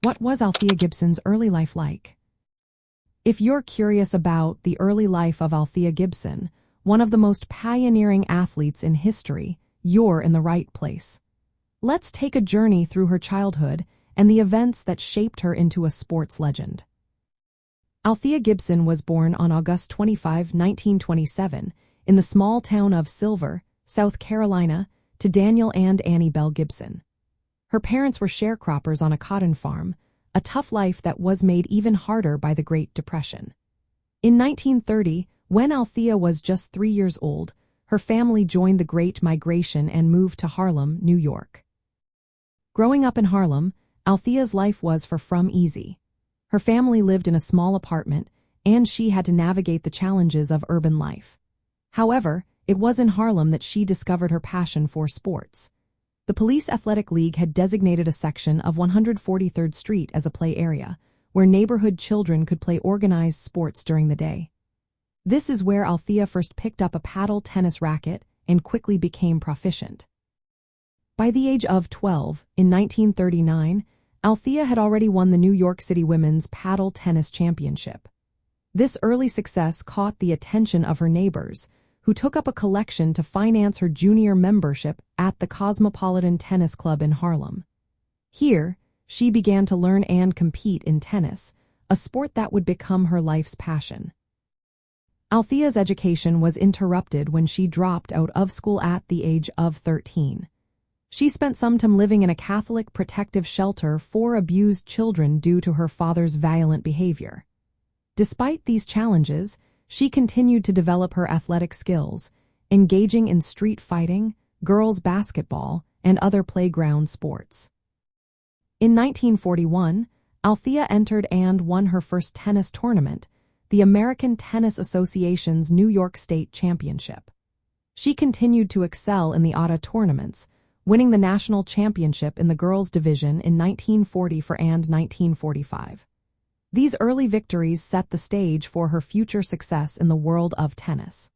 What was Althea Gibson's early life like? If you're curious about the early life of Althea Gibson, one of the most pioneering athletes in history, you're in the right place. Let's take a journey through her childhood and the events that shaped her into a sports legend. Althea Gibson was born on August 25, 1927, in the small town of Silver, South Carolina, to Daniel and Annie Bell Gibson. Her parents were sharecroppers on a cotton farm, a tough life that was made even harder by the Great Depression. In 1930, when Althea was just 3 years old, her family joined the Great Migration and moved to Harlem, New York. Growing up in Harlem, Althea's life was far from easy. Her family lived in a small apartment, and she had to navigate the challenges of urban life. However, it was in Harlem that she discovered her passion for sports. The Police Athletic League had designated a section of 143rd Street as a play area, where neighborhood children could play organized sports during the day. This is where Althea first picked up a paddle tennis racket and quickly became proficient. By the age of 12, in 1939, Althea had already won the New York City Women's Paddle Tennis Championship. This early success caught the attention of her neighbors, who took up a collection to finance her junior membership at the Cosmopolitan Tennis Club in Harlem. Here, she began to learn and compete in tennis, a sport that would become her life's passion. Althea's education was interrupted when she dropped out of school at the age of 13. She spent some time living in a Catholic protective shelter for abused children due to her father's violent behavior. Despite these challenges, she continued to develop her athletic skills, engaging in street fighting, girls' basketball, and other playground sports. In 1941, Althea entered and won her first tennis tournament, the American Tennis Association's New York State Championship. She continued to excel in the ATA tournaments, winning the national championship in the girls' division in 1940 and 1945. These early victories set the stage for her future success in the world of tennis.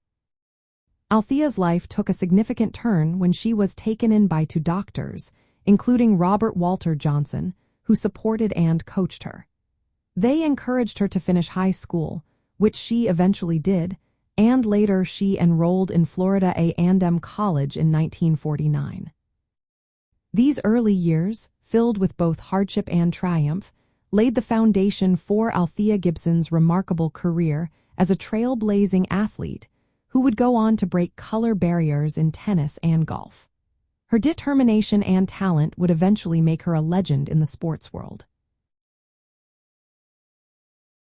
Althea's life took a significant turn when she was taken in by 2 doctors, including Robert Walter Johnson, who supported and coached her. They encouraged her to finish high school, which she eventually did, and later she enrolled in Florida A&M College in 1949. These early years, filled with both hardship and triumph, laid the foundation for Althea Gibson's remarkable career as a trailblazing athlete who would go on to break color barriers in tennis and golf. Her determination and talent would eventually make her a legend in the sports world.